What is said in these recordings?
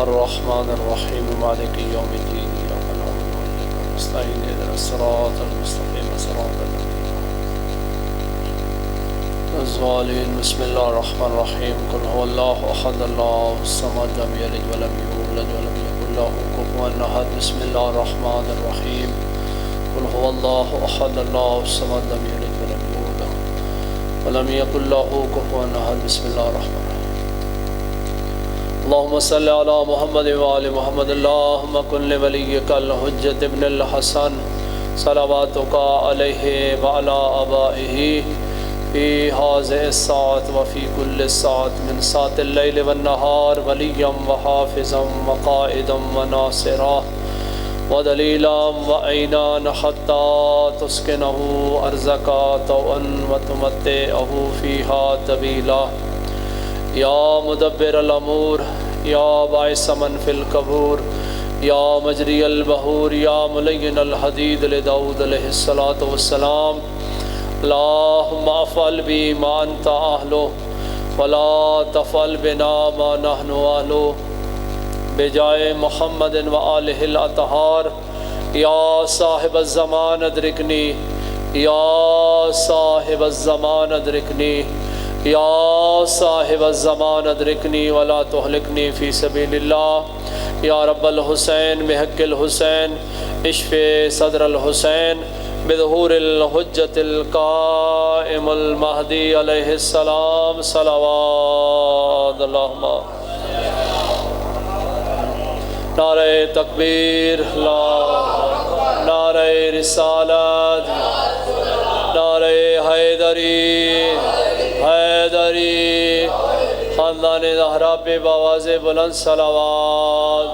الرحمن الرحیم مالک یوم الدین إياك نعبد وإياك نستعين اهدنا الصراط المستقيم صراط الذين الضالين بسم الله الرحمن الرحيم قل هو الله أحد الله الصمد لم يلد ولم يولد ولم يكن له كفوا أحد بسم الله الرحمن الرحيم قل هو الله أحد الله الصمد لم يلد ولم يولد ولم يكن له كفوا أحد بسم الله الرحمن الرحيم اللهم صل على محمد وآل محمد اللهم كن لوليك الحجة ابن الحسن صلواتك عليه وعلى آبائه في هذه الساعة وفي كل ساعة من ساعة الليل والنهار وليا وحافظا وقائدا وناصرا ودليلا وعينا حتى تسكنه أرزك طوعا وتمتعه فيها طويلا يا مدبر الأمور يا باعث من في القبور يا مجري البحور يا ملين الحديد لداود عليه الصلاة والسلام اللهم افعل بي ما أنت أهله ولا تفعل بنا ما نحن أهله بجائے محمد وآلہ الأطہار یا صاحب الزمان ادرکنی یا صاحب الزمان ادرکنی یا صاحب الزمان ادرکنی ولا تہلکنی فی سبیل اللہ یا رب الحسین بحق الحسین اشف صدر الحسین بظہور الحجت القائم المہدی علیہ السلام صلوات اللہم نعرہ تکبیر نعرہ رسالت نعرہ حیدری خاندان زہرا پہ بآواز بلند صلوات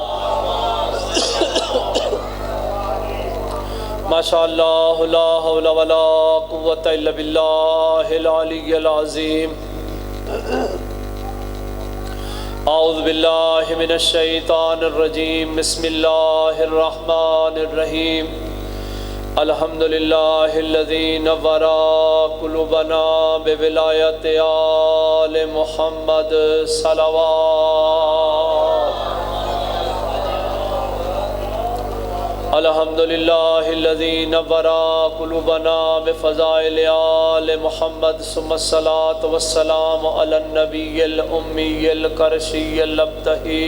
ماشاءاللہ لا حول ولا قوة الا باللہ العلی العظیم اعوذ باللہ من الشیطان الرجیم بسم اللہ الرحمن الرحیم الحمدللہ الذی نور قلوبنا بولایت آل محمد صلوات الحمدللہ الذی نور قلوبنا بفضائل آل محمد ثم الصلاة والسلام علی النبی الأمی القرشی الابتہی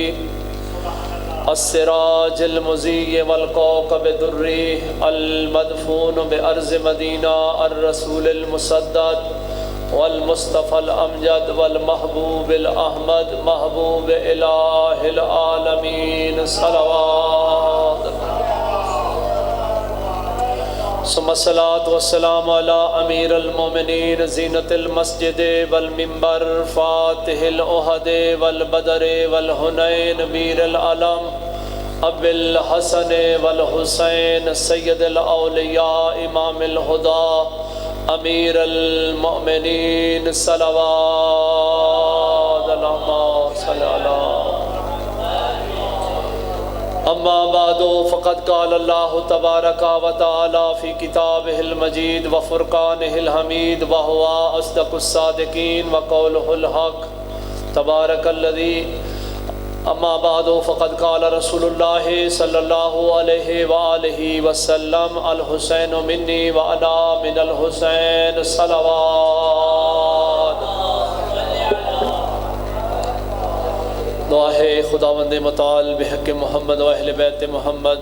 السراج المضیء والکوكب الدری المدفون بأرض مدینہ الرسول المسدد والمصطفى الأمجد والمحبوب الأحمد محبوب الہ العالمین صلوات ثم الصلاة والسلام على أمير المؤمنين زينة المسجد والمنبر فاتح الأحد والبدر والهنين أمير العلم أبي الحسن والحسين سيد الأولياء إمام الهدى أمير المؤمنين صلوات اللهم صل على اما بعد فقد قال الله تبارك وتعالى في كتابه المجيد وفرقانه الحميد وهو أصدق الصادقين وقوله الحق تبارك الذي اما بعد فقد قال رسول الله صلى الله عليه وآله وسلم الحسين مني وأنا من الحسين صلوات دعا ہے خداوند متعال بحق محمد و اہل بیت محمد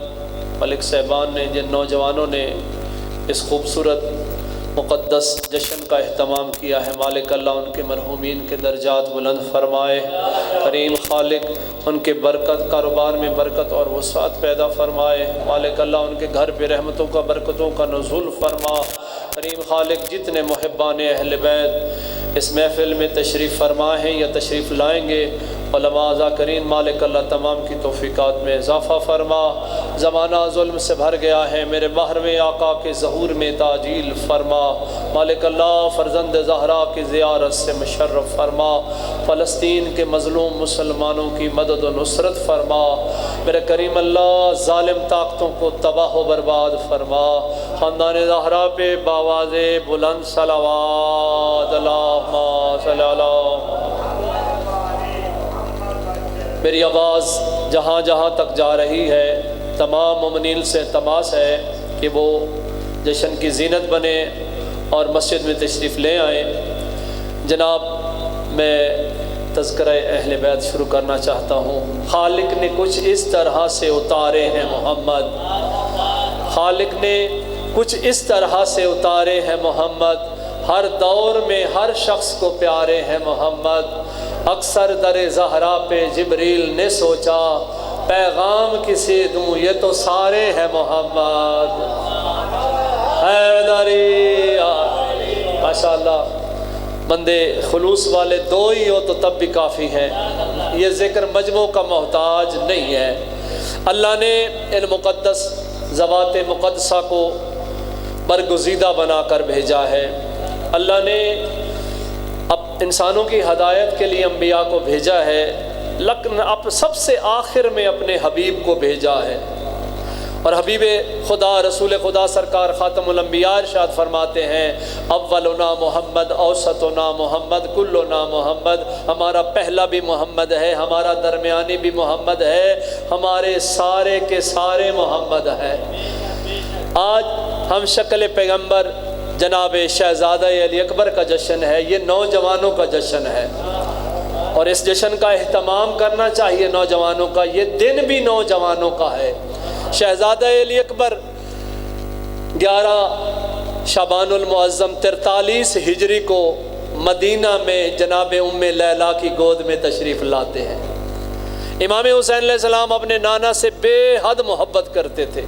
ملک صاحبان نے جن نوجوانوں نے اس خوبصورت مقدس جشن کا اہتمام کیا ہے مالک اللہ ان کے مرحومین کے درجات بلند فرمائے کریم خالق ان کے برکت کاروبار میں برکت اور وسعت پیدا فرمائے مالک اللہ ان کے گھر پہ رحمتوں کا برکتوں کا نزول فرما کریم خالق جتنے محبان اہل بیت اس محفل میں تشریف فرما ہیں یا تشریف لائیں گے علماء ذاکرین مالک اللہ تمام کی توفیقات میں اضافہ فرما زمانہ ظلم سے بھر گیا ہے میرے محرم آقا کے ظہور میں تعجیل فرما مالک اللہ فرزند زہرا کی زیارت سے مشرف فرما فلسطین کے مظلوم مسلمانوں کی مدد و نصرت فرما میرے کریم اللہ ظالم طاقتوں کو تباہ و برباد فرما خاندان زہرا پہ بآواز بلند صلوات اللہم صلی اللہ میری آواز جہاں جہاں تک جا رہی ہے تمام مومنین سے التماس ہے کہ وہ جشن کی زینت بنے اور مسجد میں تشریف لے آئیں۔ جناب، میں تذکرہ اہل بیت شروع کرنا چاہتا ہوں۔ خالق نے کچھ اس طرح سے اتارے ہیں محمد، خالق نے کچھ اس طرح سے اتارے ہیں محمد، ہر دور میں ہر شخص کو پیارے ہیں محمد۔ اکثر در زہرا پہ جبریل نے سوچا، پیغام کسے دوں یہ تو سارے ہیں محمد۔ حیدری ماشاءاللہ، بندے خلوص والے دو ہی ہو تو تب بھی کافی ہیں، یہ ذکر مجموع کا محتاج نہیں ہے۔ اللہ نے ان مقدس ذوات مقدسہ کو برگزیدہ بنا کر بھیجا ہے۔ اللہ نے اب انسانوں کی ہدایت کے لیے انبیاء کو بھیجا ہے، لیکن اب سب سے آخر میں اپنے حبیب کو بھیجا ہے۔ اور حبیب خدا رسول خدا سرکار خاتم الانبیاء ارشاد فرماتے ہیں، اولنا محمد اوسطنا محمد کلنا محمد، ہمارا پہلا بھی محمد ہے، ہمارا درمیانی بھی محمد ہے، ہمارے سارے کے سارے محمد ہے۔ آج ہم شکل پیغمبر جناب شہزادہ علی اکبر کا جشن ہے، یہ نوجوانوں کا جشن ہے، اور اس جشن کا اہتمام کرنا چاہیے نوجوانوں کا، یہ دن بھی نوجوانوں کا ہے۔ شہزادہ علی اکبر 11 شعبان المعظم 43 ہجری کو مدینہ میں جناب ام لیلا کی گود میں تشریف لاتے ہیں۔ امام حسین علیہ السلام اپنے نانا سے بے حد محبت کرتے تھے،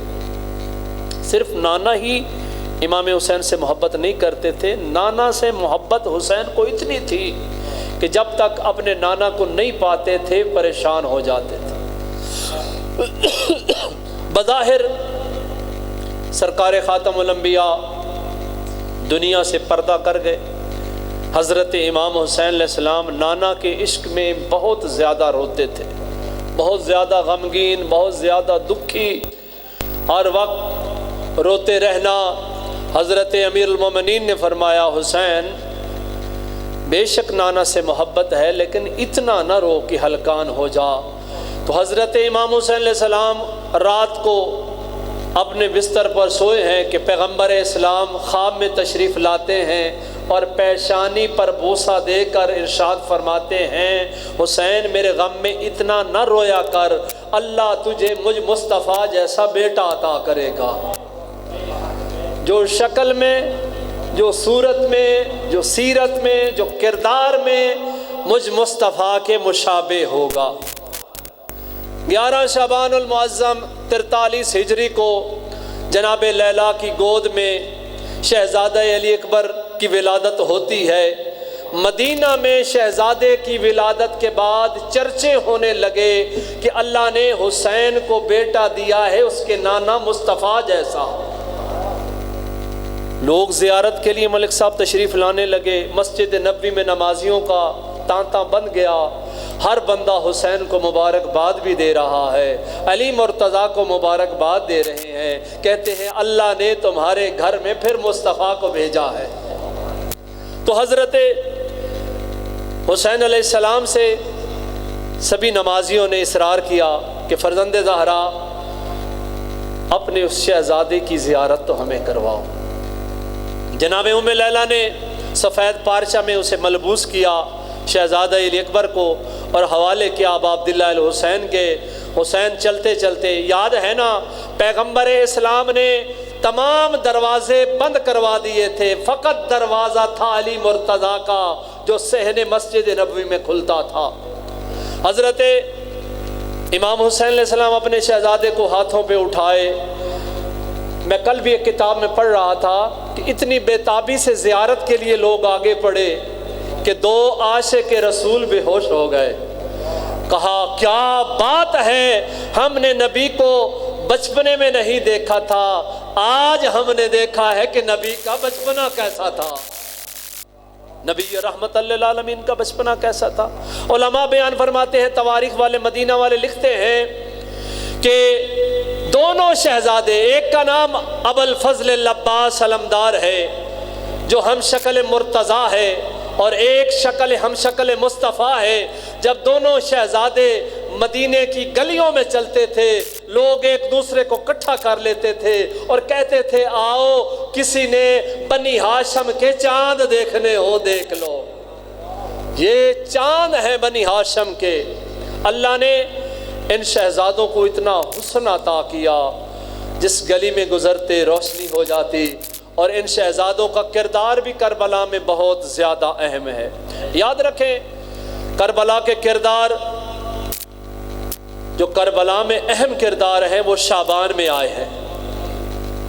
صرف نانا ہی امام حسین سے محبت نہیں کرتے تھے، نانا سے محبت حسین کو اتنی تھی کہ جب تک اپنے نانا کو نہیں پاتے تھے پریشان ہو جاتے تھے۔ بظاہر سرکار خاتم الانبیاء دنیا سے پردہ کر گئے، حضرت امام حسین علیہ السلام نانا کے عشق میں بہت زیادہ روتے تھے، بہت زیادہ غمگین، بہت زیادہ دکھی، ہر وقت روتے رہنا۔ حضرت امیر المومنین نے فرمایا، حسین بے شک نانا سے محبت ہے لیکن اتنا نہ رو کہ ہلکان ہو جا۔ تو حضرت امام حسین علیہ السلام رات کو اپنے بستر پر سوئے ہیں کہ پیغمبر اسلام خواب میں تشریف لاتے ہیں اور پیشانی پر بوسہ دے کر ارشاد فرماتے ہیں، حسین میرے غم میں اتنا نہ رویا کر، اللہ تجھے مجھ مصطفیٰ جیسا بیٹا عطا کرے گا، جو شکل میں، جو صورت میں، جو سیرت میں، جو کردار میں مجھ مصطفیٰ کے مشابہ ہوگا۔ 11 شعبان المعظم 43 ہجری کو جناب لیلا کی گود میں شہزادہ علی اکبر کی ولادت ہوتی ہے۔ مدینہ میں شہزادے کی ولادت کے بعد چرچے ہونے لگے کہ اللہ نے حسین کو بیٹا دیا ہے اس کے نانا مصطفیٰ جیسا۔ لوگ زیارت کے لیے ملک صاحب تشریف لانے لگے، مسجد نبوی میں نمازیوں کا تانتا بن گیا، ہر بندہ حسین کو مبارکباد بھی دے رہا ہے، علی مرتضیٰ کو مبارکباد دے رہے ہیں، کہتے ہیں اللہ نے تمہارے گھر میں پھر مصطفیٰ کو بھیجا ہے۔ تو حضرت حسین علیہ السلام سے سبھی نمازیوں نے اصرار کیا کہ فرزند زہرا اپنے اس شہزادے کی زیارت تو ہمیں کرواؤ۔ جناب ام لیلا نے سفید پارچہ میں اسے ملبوس کیا شہزادہ علی اکبر کو اور حوالے کیا ابا عبداللہ الحسین کے۔ حسین چلتے چلتے، یاد ہے نا پیغمبر اسلام نے تمام دروازے بند کروا دیے تھے، فقط دروازہ تھا علی مرتضیٰ کا جو صحن مسجد نبوی میں کھلتا تھا۔ حضرت امام حسین علیہ السلام اپنے شہزادے کو ہاتھوں پہ اٹھائے۔ میں کل بھی ایک کتاب میں پڑھ رہا تھا کہ اتنی بے تابی سے زیارت کے لیے لوگ آگے پڑے کہ 2 عاشق رسول بے ہوش ہو گئے۔ کہا کیا بات ہے، ہم نے نبی کو بچپنے میں نہیں دیکھا تھا، آج ہم نے دیکھا ہے کہ نبی کا بچپنا کیسا تھا، نبی رحمت للعالمین کا بچپنا کیسا تھا۔ علماء بیان فرماتے ہیں، تواریخ والے مدینہ والے لکھتے ہیں کہ دونوں شہزادے، ایک کا نام ابو الفضل العباس علمدار ہے جو ہم شکل مرتضیٰ ہے، اور ایک شکل ہم شکل مصطفیٰ ہے، جب دونوں شہزادے مدینے کی گلیوں میں چلتے تھے، لوگ ایک دوسرے کو اکٹھا کر لیتے تھے اور کہتے تھے آؤ کسی نے بنی ہاشم کے چاند دیکھنے ہو دیکھ لو، یہ چاند ہے بنی ہاشم کے۔ اللہ نے ان شہزادوں کو اتنا حسن عطا کیا، جس گلی میں گزرتے روشنی ہو جاتی، اور ان شہزادوں کا کردار بھی کربلا میں بہت زیادہ اہم ہے۔ یاد رکھیں کربلا کے کردار، جو کربلا میں اہم کردار ہیں وہ شعبان میں آئے ہیں۔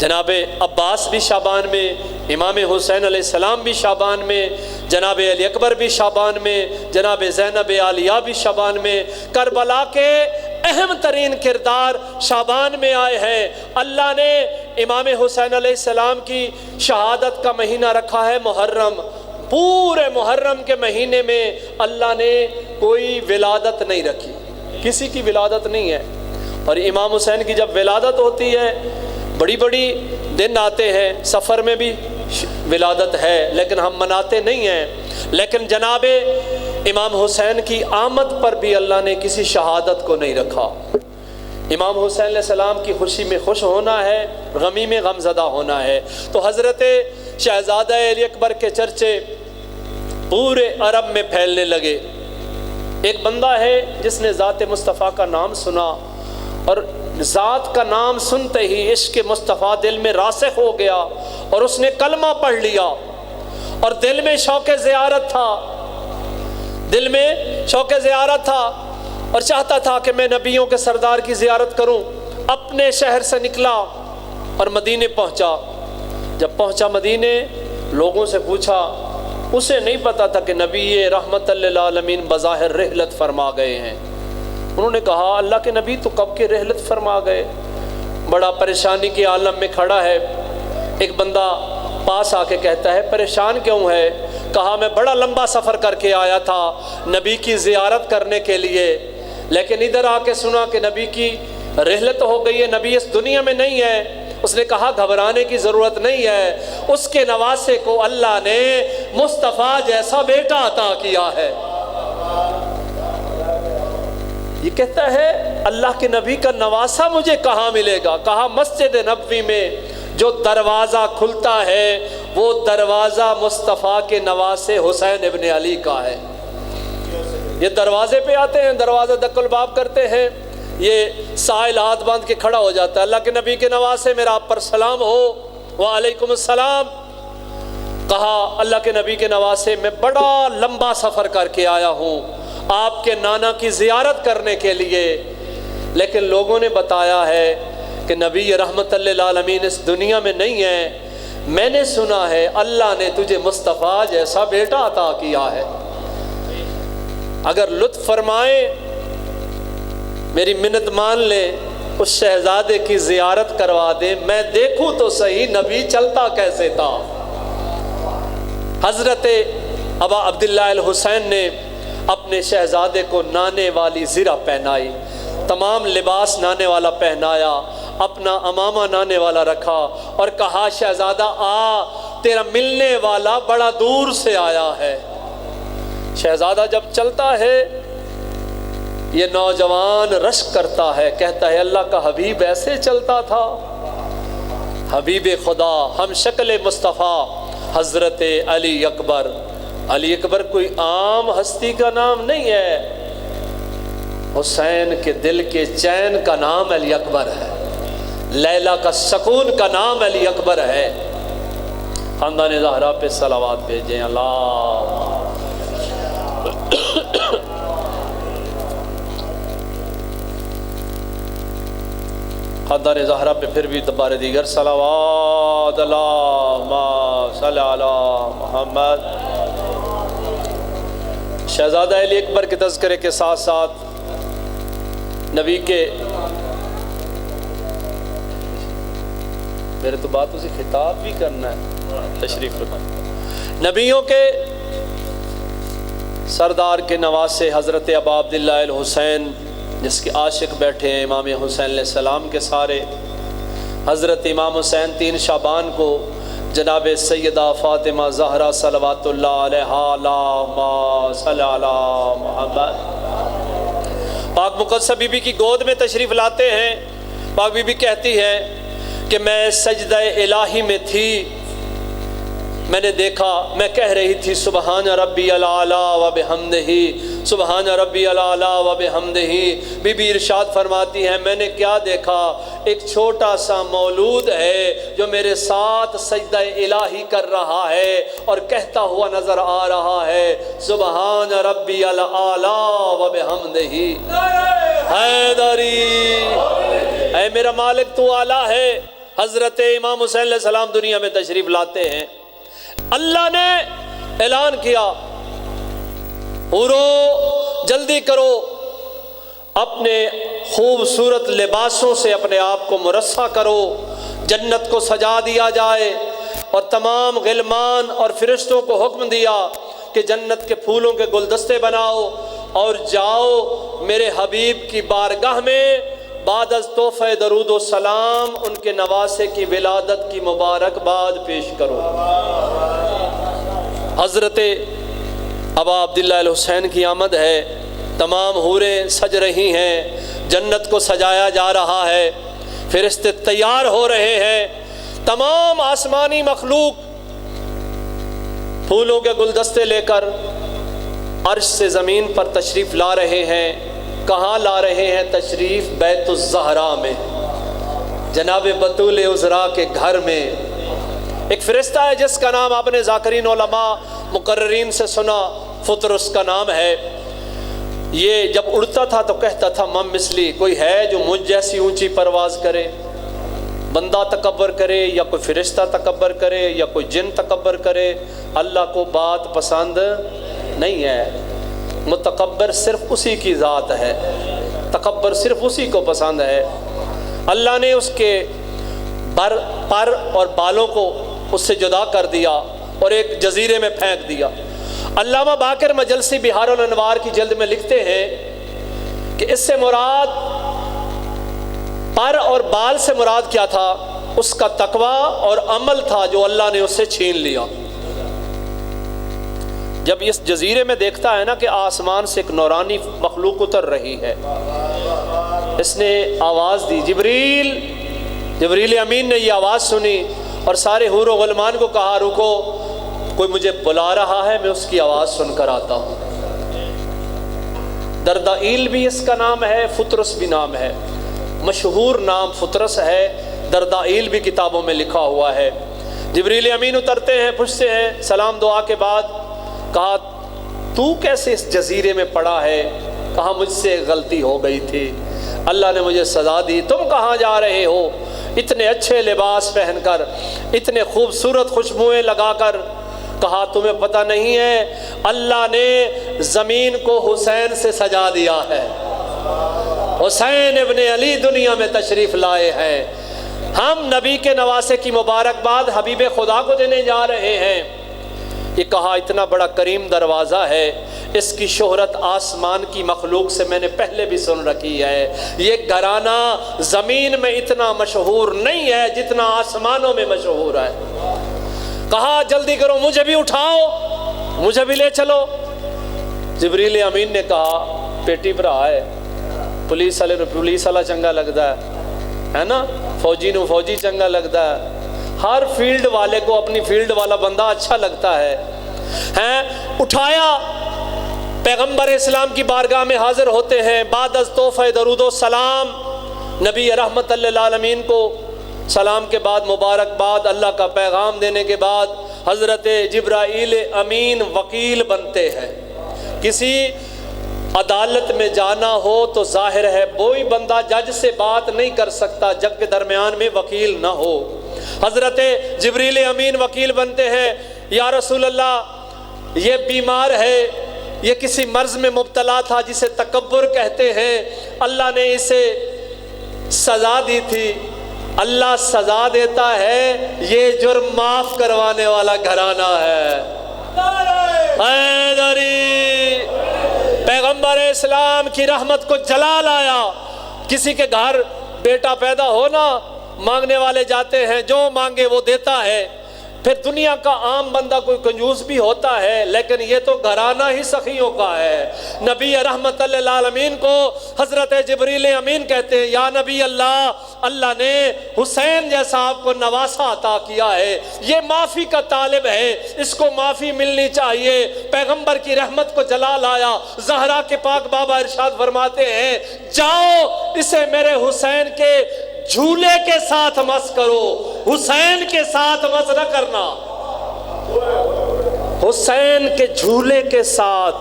جناب عباس بھی شعبان میں، امام حسین علیہ السلام بھی شعبان میں، جناب علی اکبر بھی شعبان میں، جناب زینب عالیہ بھی شعبان میں۔ کربلا کے اہم ترین کردار شعبان میں آئے ہیں۔ اللہ نے امام حسین علیہ السلام کی شہادت کا مہینہ رکھا ہے محرم۔ پورے محرم کے مہینے میں اللہ نے کوئی ولادت نہیں رکھی، کسی کی ولادت نہیں ہے۔ اور امام حسین کی جب ولادت ہوتی ہے، بڑی بڑی دن آتے ہیں، سفر میں بھی ولادت ہے لیکن ہم مناتے نہیں ہیں، لیکن جناب امام حسین کی آمد پر بھی اللہ نے کسی شہادت کو نہیں رکھا۔ امام حسین علیہ السلام کی خوشی میں خوش ہونا ہے، غمی میں غم زدہ ہونا ہے۔ تو حضرت شہزادہ علی اکبر کے چرچے پورے عرب میں پھیلنے لگے۔ ایک بندہ ہے جس نے ذات مصطفیٰ کا نام سنا، اور ذات کا نام سنتے ہی عشق مصطفیٰ دل میں راسخ ہو گیا، اور اس نے کلمہ پڑھ لیا، اور دل میں شوق زیارت تھا، دل میں شوق زیارت تھا، اور چاہتا تھا کہ میں نبیوں کے سردار کی زیارت کروں۔ اپنے شہر سے نکلا اور مدینے پہنچا۔ جب پہنچا مدینے، لوگوں سے پوچھا، اسے نہیں پتا تھا کہ نبی رحمت للعالمین بظاہر رحلت فرما گئے ہیں۔ انہوں نے کہا اللہ کے نبی تو کب کے رحلت فرما گئے؟ بڑا پریشانی کے عالم میں کھڑا ہے۔ ایک بندہ پاس آ کے کہتا ہے پریشان کیوں ہے؟ کہا میں بڑا لمبا سفر کر کے آیا تھا نبی کی زیارت کرنے کے لیے، لیکن ادھر آ کے سنا کہ نبی کی رحلت ہو گئی ہے، نبی اس دنیا میں نہیں ہے۔ اس نے کہا گھبرانے کی ضرورت نہیں ہے، اس کے نواسے کو اللہ نے مصطفیٰ جیسا بیٹا عطا کیا ہے۔ یہ کہتا ہے اللہ کے نبی کا نواسا مجھے کہاں ملے گا؟ کہا مسجد نبوی میں جو دروازہ کھلتا ہے وہ دروازہ مصطفیٰ کے نواسے حسین ابن علی کا ہے۔ یہ دروازے پہ آتے ہیں، دروازہ دق الباب کرتے ہیں، یہ سائل ہاتھ باندھ کے کھڑا ہو جاتا ہے، اللہ کے نبی کے نواسے میرا آپ پر سلام ہو، وعلیکم السلام۔ کہا اللہ کے نبی کے نواسے میں بڑا لمبا سفر کر کے آیا ہوں آپ کے نانا کی زیارت کرنے کے لیے، لیکن لوگوں نے بتایا ہے کہ نبی رحمت للعالمین اس دنیا میں نہیں ہے، میں نے سنا ہے اللہ نے تجھے مصطفیٰ جیسا بیٹا عطا کیا ہے۔ اگر لطف فرمائے میری منت مان لے، اس شہزادے کی زیارت کروا دے، میں دیکھوں تو صحیح نبی چلتا کیسے تھا۔ حضرت ابا عبداللہ الحسین نے اپنے شہزادے کو نانے والی زرہ پہنائی، تمام لباس نانے والا پہنایا، اپنا امامہ نانے والا رکھا، اور کہا شہزادہ آ، تیرا ملنے والا بڑا دور سے آیا ہے۔ شہزادہ جب چلتا ہے یہ نوجوان رشک کرتا ہے، کہتا ہے اللہ کا حبیب ایسے چلتا تھا؟ حبیب خدا ہم شکل مصطفیٰ حضرت علی اکبر۔ علی اکبر کوئی عام ہستی کا نام نہیں ہے، حسین کے دل کے چین کا نام علی اکبر ہے، لیلا کا سکون کا نام علی اکبر ہے۔ خاندان زہرا پہ صلوات بھیجیں اللہ۔ خاندان زہرا پہ پھر بھی دوبارہ دیگر صلوات، اللہم صلی علی محمد۔ شہزادہ علی اکبر کے تذکرے کے ساتھ ساتھ نبی کے، میرے تو بات اسے خطاب بھی کرنا ہے، تشریف رکھیں۔ نبیوں کے سردار کے نواسے حضرت ابا عبداللہ الحسین جس کے عاشق بیٹھے ہیں امام حسین علیہ السلام کے سارے، حضرت امام حسین 3 شعبان کو جناب سیدہ فاطمہ زہرا صلوات اللہ علیہا اللہم صلی علی محمد، پاک مقدسہ بی بی کی گود میں تشریف لاتے ہیں. پاک بی بی کہتی ہے کہ میں سجدہ الہی میں تھی، میں نے دیکھا، میں کہہ رہی تھی سبحان ربی الاعلیٰ و بحمدہ، سبحان ربی الاعلیٰ و بحمدہ. بی بی ارشاد فرماتی ہے میں نے کیا دیکھا، ایک چھوٹا سا مولود ہے جو میرے ساتھ سجدہ الہی کر رہا ہے اور کہتا ہوا نظر آ رہا ہے سبحان ربی الاعلیٰ و بحمدہ. حیدری، اے میرا مالک تو اعلیٰ ہے. حضرت امام حسین علیہ السلام دنیا میں تشریف لاتے ہیں. اللہ نے اعلان کیا حورو جلدی کرو، اپنے خوبصورت لباسوں سے اپنے آپ کو مرصع کرو، جنت کو سجا دیا جائے. اور تمام غلمان اور فرشتوں کو حکم دیا کہ جنت کے پھولوں کے گلدستے بناؤ اور جاؤ میرے حبیب کی بارگاہ میں بعد از تحفہ درود و سلام ان کے نواسے کی ولادت کی مبارکباد پیش کرو. حضرت ابا عبداللہ الحسین کی آمد ہے، تمام حوریں سج رہی ہیں، جنت کو سجایا جا رہا ہے، فرشتے تیار ہو رہے ہیں، تمام آسمانی مخلوق پھولوں کے گلدستے لے کر عرش سے زمین پر تشریف لا رہے ہیں. کہاں لا رہے ہیں تشریف؟ بیت الزہرا میں، جناب بطول عذرا کے گھر میں. ایک فرشتہ ہے جس کا نام آپ نے ذاکرین علماء مقررین سے سنا، فطرس کا نام ہے. یہ جب اڑتا تھا تو کہتا تھا مم مثلی، کوئی ہے جو مجھ جیسی اونچی پرواز کرے؟ بندہ تکبر کرے یا کوئی فرشتہ تکبر کرے یا کوئی جن تکبر کرے، اللہ کو بات پسند نہیں ہے. متکبر صرف اسی کی ذات ہے، تکبر صرف اسی کو پسند ہے. اللہ نے اس کے پر اور بالوں کو اس سے جدا کر دیا اور ایک جزیرے میں پھینک دیا. علامہ باقر مجلسی بہار الانوار کی جلد میں لکھتے ہیں کہ اس سے مراد پر اور بال سے مراد کیا تھا؟ اس کا تقوی اور عمل تھا جو اللہ نے اس سے چھین لیا. جب اس جزیرے میں دیکھتا ہے نا کہ آسمان سے ایک نورانی مخلوق اتر رہی ہے، اس نے آواز دی، جبریل امین نے یہ آواز سنی اور سارے حور و غلمان کو کہا رکو، کوئی مجھے بلا رہا ہے، میں اس کی آواز سن کر آتا ہوں. دردائیل بھی اس کا نام ہے، فطرس بھی نام ہے. مشہور نام فطرس ہے، دردائیل بھی کتابوں میں لکھا ہوا ہے. جبریل امین اترتے ہیں، پوچھتے ہیں سلام دعا کے بعد، کہا تو کیسے اس جزیرے میں پڑا ہے؟ کہا مجھ سے غلطی ہو گئی تھی، اللہ نے مجھے سزا دی. تم کہاں جا رہے ہو اتنے اچھے لباس پہن کر، اتنے خوبصورت خوشبوئیں لگا کر؟ کہا تمہیں پتہ نہیں ہے اللہ نے زمین کو حسین سے سجا دیا ہے، حسین ابن علی دنیا میں تشریف لائے ہیں، ہم نبی کے نواسے کی مبارکباد حبیب خدا کو دینے جا رہے ہیں. یہ کہا اتنا بڑا کریم دروازہ ہے، اس کی شہرت آسمان کی مخلوق سے میں نے پہلے بھی سن رکھی ہے. یہ گھرانہ زمین میں اتنا مشہور نہیں ہے جتنا آسمانوں میں مشہور ہے. کہا جلدی کرو، مجھے بھی اٹھاؤ، مجھے بھی لے چلو. جبریل امین نے کہا پیٹی بھرا ہے، پولیس والا چنگا لگتا ہے نا، فوجی نو فوجی چنگا لگتا ہے، ہر فیلڈ والے کو اپنی فیلڈ والا بندہ اچھا لگتا ہے. اٹھایا، پیغمبر اسلام کی بارگاہ میں حاضر ہوتے ہیں. بعد از تحفہ درود و سلام نبی رحمت للعالمین کو سلام کے بعد مبارکباد، اللہ کا پیغام دینے کے بعد حضرت جبرائیل امین وکیل بنتے ہیں. کسی عدالت میں جانا ہو تو ظاہر ہے کوئی بندہ جج سے بات نہیں کر سکتا جب کے درمیان میں وکیل نہ ہو. حضرت جبریل امین وکیل بنتے ہیں. یا رسول اللہ، یہ بیمار ہے، یہ کسی مرض میں مبتلا تھا جسے تکبر کہتے ہیں، اللہ نے اسے سزا دی تھی، اللہ سزا دیتا ہے، یہ جرم معاف کروانے والا گھرانہ ہے. حیدری، پیغمبر اسلام کی رحمت کو جلا لایا. کسی کے گھر بیٹا پیدا ہونا، مانگنے والے جاتے ہیں، جو مانگے وہ دیتا ہے. پھر دنیا کا عام بندہ کوئی کنجوس بھی ہوتا ہے، لیکن یہ تو گھرانہ ہی سخیوں کا ہے۔ نبی رحمت للعالمین کو حضرت جبریل امین کہتے ہیں، یا نبی اللہ، اللہ نے حسین جیسا آپ کو نواسا عطا کیا ہے، یہ معافی کا طالب ہے، اس کو معافی ملنی چاہیے۔ پیغمبر کی رحمت کو جلال آیا۔ زہرا کے پاک بابا ارشاد فرماتے ہیں، جاؤ اسے میرے حسین کے جھولے کے ساتھ مس کرو، حسین کے ساتھ مس نہ کرنا۔ حسین کے جھولے کے ساتھ،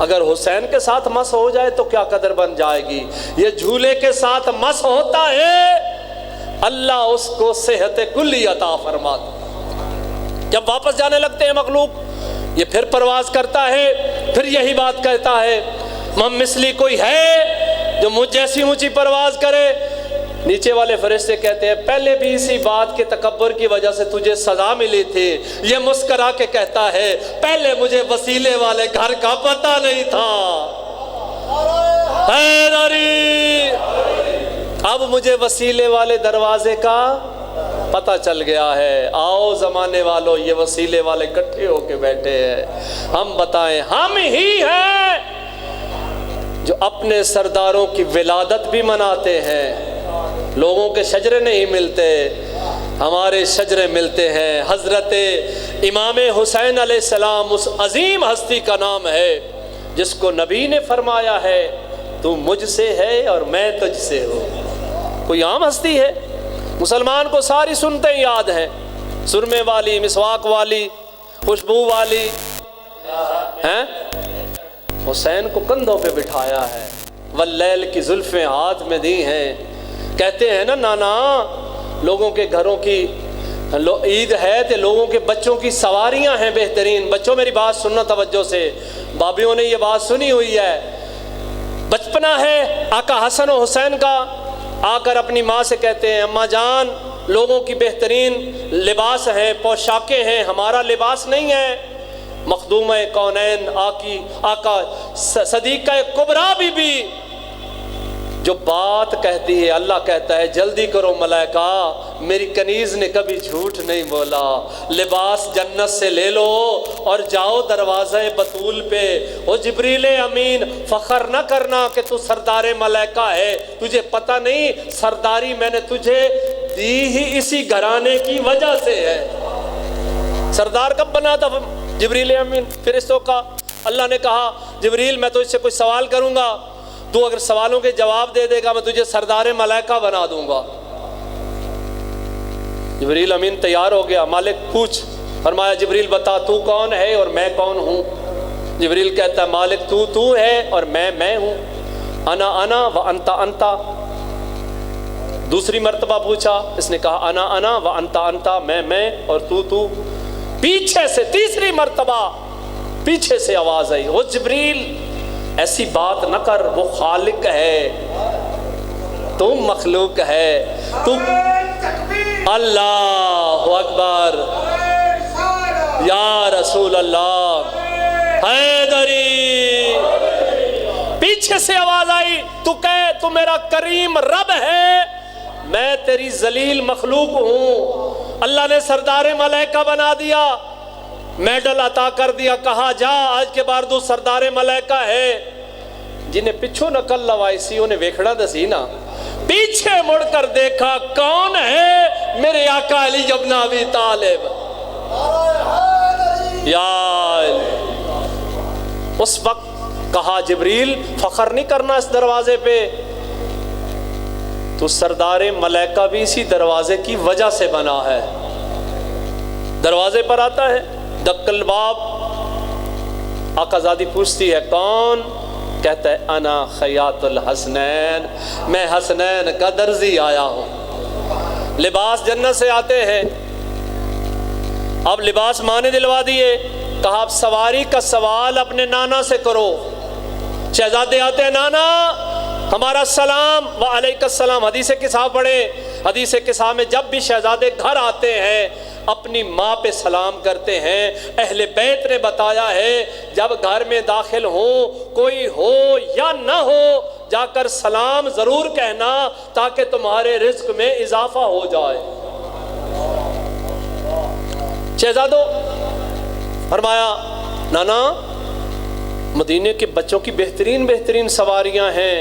اگر حسین کے ساتھ مس ہو جائے تو کیا قدر بن جائے گی۔ یہ جھولے کے ساتھ مس ہوتا ہے، اللہ اس کو صحت کلی عطا فرماتا۔ جب واپس جانے لگتے ہیں مخلوق، یہ پھر پرواز کرتا ہے، پھر یہی بات کہتا ہے، ہم مثلی کوئی ہے جو مجھ جیسی اونچی پرواز کرے؟ نیچے والے فرشتے کہتے ہیں، پہلے بھی اسی بات کے تکبر کی وجہ سے تجھے سزا ملی تھی۔ یہ مسکرا کے کہتا ہے، پہلے مجھے وسیلے والے گھر کا پتہ نہیں تھا، حیدری، اب مجھے وسیلے والے دروازے کا پتہ چل گیا ہے۔ آؤ زمانے والوں، یہ وسیلے والے اکٹھے ہو کے بیٹھے ہیں، ہم بتائیں، ہم ہی ہیں جو اپنے سرداروں کی ولادت بھی مناتے ہیں۔ لوگوں کے شجرے نہیں ملتے، ہمارے شجرے ملتے ہیں۔ حضرت امام حسین علیہ السلام اس عظیم ہستی کا نام ہے جس کو نبی نے فرمایا ہے، تو مجھ سے ہے اور میں تجھ سے ہوں۔ کوئی عام ہستی ہے؟ مسلمان کو ساری سنتیں یاد ہیں، سرمے والی، مسواک والی، خوشبو والی، ہیں؟ حسین کو کندھوں پہ بٹھایا ہے، واللیل کی زلفیں ہاتھ میں دی ہیں۔ کہتے ہیں نا نانا، لوگوں کے گھروں کی عید ہے تو لوگوں کے بچوں کی سواریاں ہیں بہترین۔ بچوں میری بات سننا توجہ سے، بابیوں نے یہ بات سنی ہوئی ہے۔ بچپنا ہے آقا حسن و حسین کا، آ کر اپنی ماں سے کہتے ہیں، اماں جان، لوگوں کی بہترین لباس ہیں، پوشاکیں ہیں، ہمارا لباس نہیں ہے۔ مخدومہ کونین آقا صدیقہ کبریٰ بھی جو بات کہتی ہے، اللہ کہتا ہے جلدی کرو ملائکہ، میری کنیز نے کبھی جھوٹ نہیں بولا، لباس جنت سے لے لو اور جاؤ دروازہ بطول پہ۔ او جبریل امین، فخر نہ کرنا کہ تو سردار ملائکہ ہے، تجھے پتہ نہیں سرداری میں نے تجھے دی ہی اسی گھرانے کی وجہ سے ہے۔ سردار کب بنا تھا جبریل امین؟ فرشتوں کا اللہ نے کہا، جبریل میں تو اس سے کوئی سوال کروں گا، تو اگر سوالوں کے جواب دے دے گا میں تجھے سردار ملائکہ بنا دوں گا۔ جبریل امین تیار ہو گیا، مالک پوچھ۔ فرمایا جبریل بتا تو کون ہے اور میں کون ہوں؟ جبریل کہتا ہے مالک تو ہے اور میں ہوں، انا و انتا۔ دوسری مرتبہ پوچھا، اس نے کہا انا و انتا، میں اور تو۔ پیچھے سے تیسری مرتبہ پیچھے سے آواز آئی، وہ جبریل ایسی بات نہ کر، وہ خالق ہے، تم مخلوق ہے، تم اللہ اکبر یا رسول اللہ حیدری۔ پیچھے سے آواز آئی، تو کہے تو میرا کریم رب ہے، میں تیری ذلیل مخلوق ہوں۔ اللہ نے سردار ملائکہ بنا دیا، میڈل عطا کر دیا، کہا جا آج کے بعد تو سردار ملائکہ ہے۔ جنہیں پچھو نکل لوائی انہیں ویکھڑا دسی نا، پیچھے مڑ کر دیکھا کون ہے؟ میرے آقا علی ابن ابی طالب۔ یا اس وقت کہا جبریل فخر نہیں کرنا اس دروازے پہ، تو سردار ملائکہ بھی اسی دروازے کی وجہ سے بنا ہے۔ دروازے پر آتا ہے، دق الباب، آقا زادی پوچھتی ہے کون؟ کہتا ہے انا خیاط الحسنین، میں حسنین کا درزی آیا ہوں۔ لباس جنت سے آتے ہیں، اب لباس ماں نے دلوا دیے، کہا اب سواری کا سوال اپنے نانا سے کرو۔ شہزادے آتے ہیں، نانا ہمارا سلام، وعلیکم السلام۔ حدیث قصہ پڑھے، حدیث قصہ میں جب بھی شہزادے گھر آتے ہیں اپنی ماں پہ سلام کرتے ہیں۔ اہل بیت نے بتایا ہے جب گھر میں داخل ہوں، کوئی ہو یا نہ ہو، جا کر سلام ضرور کہنا تاکہ تمہارے رزق میں اضافہ ہو جائے۔ شہزادوں فرمایا نانا مدینے کے بچوں کی بہترین بہترین سواریاں ہیں،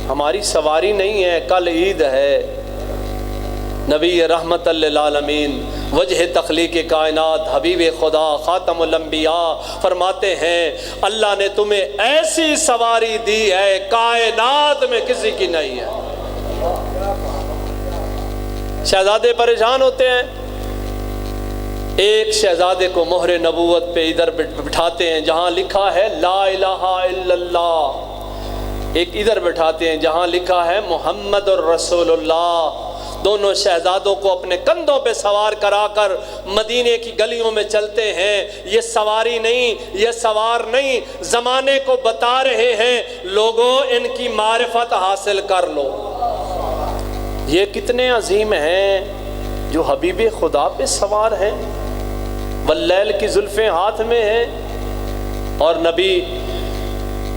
ہماری سواری نہیں ہے، کل عید ہے۔ نبی رحمت للعالمین وجہ تخلیق کائنات حبیب خدا خاتم الانبیاء فرماتے ہیں اللہ نے تمہیں ایسی سواری دی ہے کائنات میں کسی کی نہیں ہے۔ شہزادے پریشان ہوتے ہیں، ایک شہزادے کو مہر نبوت پہ ادھر بٹھاتے ہیں جہاں لکھا ہے لا الہ الا اللہ، ایک ادھر بٹھاتے ہیں جہاں لکھا ہے محمد الرسول اللہ۔ دونوں شہزادوں کو اپنے کندھوں پہ سوار کرا کر مدینے کی گلیوں میں چلتے ہیں۔ یہ سواری نہیں، یہ سوار نہیں، زمانے کو بتا رہے ہیں لوگوں ان کی معرفت حاصل کر لو۔ یہ کتنے عظیم ہیں جو حبیب خدا پہ سوار ہیں، واللیل کی زلفیں ہاتھ میں ہیں، اور نبی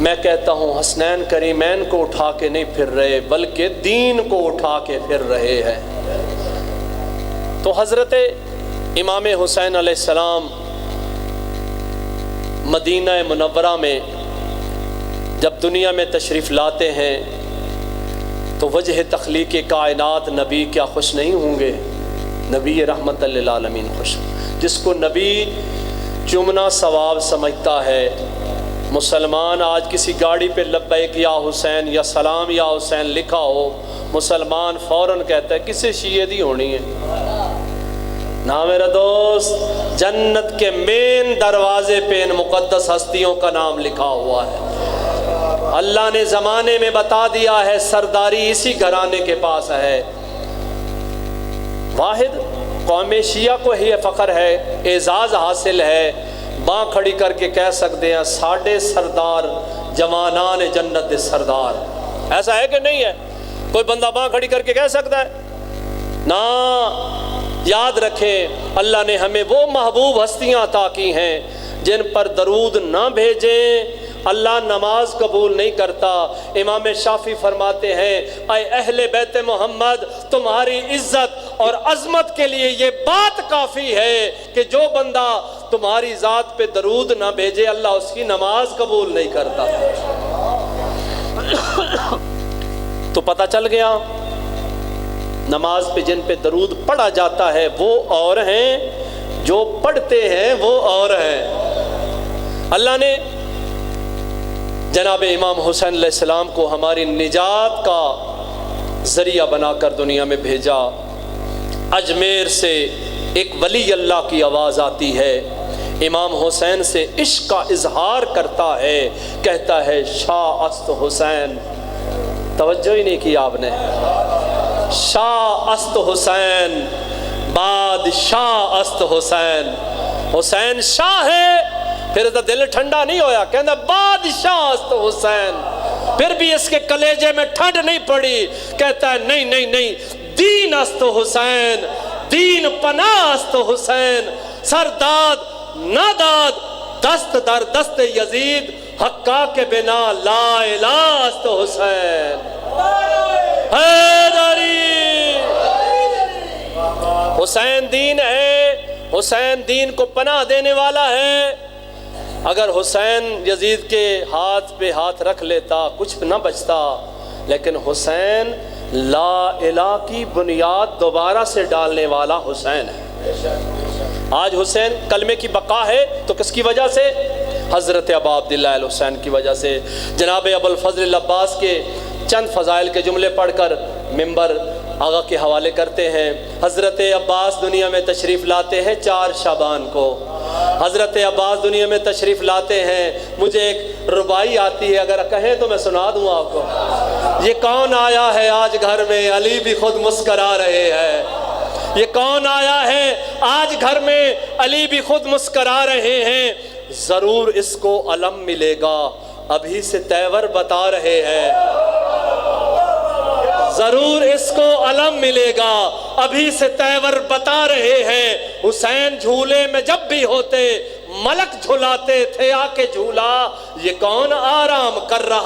میں کہتا ہوں حسنین کریمین کو اٹھا کے نہیں پھر رہے بلکہ دین کو اٹھا کے پھر رہے ہیں۔ تو حضرت امام حسین علیہ السلام مدینہ منورہ میں جب دنیا میں تشریف لاتے ہیں تو وجہ تخلیق کائنات نبی کیا خوش نہیں ہوں گے؟ نبی رحمت للعالمین خوش۔ جس کو نبی چومنا ثواب سمجھتا ہے، مسلمان آج کسی گاڑی پہ لبیک یا حسین یا سلام یا حسین لکھا ہو، مسلمان فوراً کہتا ہے کسی شیعہ دی ہونی ہے۔ نا میرا دوست، جنت کے مین دروازے پہ ان مقدس ہستیوں کا نام لکھا ہوا ہے۔ اللہ نے زمانے میں بتا دیا ہے سرداری اسی گھرانے کے پاس ہے۔ واحد قوم شیعہ کو ہی فخر ہے، اعزاز حاصل ہے، باں کھڑی کر کے کہہ سکتے ہیں ساڈے سردار جوانان جنت دے سردار۔ ایسا ہے کہ نہیں ہے؟ کوئی بندہ باں کھڑی کر کے کہہ سکتا ہے؟ نا، یاد رکھیں اللہ نے ہمیں وہ محبوب ہستیاں عطا کی ہیں جن پر درود نہ بھیجیں اللہ نماز قبول نہیں کرتا۔ امام شافعی فرماتے ہیں اے اہل بیت محمد، تمہاری عزت اور عظمت کے لیے یہ بات کافی ہے کہ جو بندہ تمہاری ذات پہ درود نہ بھیجے اللہ اس کی نماز قبول نہیں کرتا۔ تو پتہ چل گیا نماز پہ جن پہ درود پڑھا جاتا ہے وہ اور ہیں، جو پڑھتے ہیں وہ اور ہیں۔ اللہ نے جناب امام حسین علیہ السلام کو ہماری نجات کا ذریعہ بنا کر دنیا میں بھیجا۔ اجمیر سے ایک ولی اللہ کی آواز آتی ہے، امام حسین سے عشق کا اظہار کرتا ہے، کہتا ہے شاہ است حسین۔ توجہ ہی نہیں کی آپ نے، شاہ است حسین، بادشاہ است حسین۔ حسین شاہ ہے، پھر تو دل ٹھنڈا نہیں ہویا، کہنا بادشاہ است حسین۔ پھر بھی اس کے کلیجے میں ٹھنڈ نہیں پڑی، کہتا ہے نہیں نہیں نہیں، دین است حسین، دین پناہ است حسین۔ سرداد ناداد دست در دست یزید، حقا کے بنا لا الہ است حسین۔ حیدری، حسین دین ہے، حسین دین کو پناہ دینے والا ہے۔ اگر حسین یزید کے ہاتھ پہ ہاتھ رکھ لیتا کچھ نہ بچتا، لیکن حسین لا الہ کی بنیاد دوبارہ سے ڈالنے والا حسین ہے۔ آج حسین کلمے کی بقا ہے تو کس کی وجہ سے؟ حضرت ابا عبداللہ الحسین کی وجہ سے۔ جناب ابو الفضل العباس کے چند فضائل کے جملے پڑھ کر ممبر آغا کے حوالے کرتے ہیں۔ حضرت عباس دنیا میں تشریف لاتے ہیں 4 شعبان کو۔ حضرت عباس دنیا میں تشریف لاتے ہیں، مجھے ایک ربائی آتی ہے، اگر کہیں تو میں سنا دوں آپ کو۔ یہ کون آیا ہے آج گھر میں، علی بھی خود مسکرا رہے ہیں۔ یہ کون آیا ہے آج گھر میں، علی بھی خود مسکرا رہے ہیں۔ ضرور اس کو علم ملے گا، ابھی سے تیور بتا رہے ہیں۔ ضرور اس کو علم ملے گا، ابھی سے تیور بتا رہے ہیں۔ حسین جھولے میں جب بھی ہوتے، ملک جھلاتے تھے آ کے جھولا، یہ کون آرام کر رہا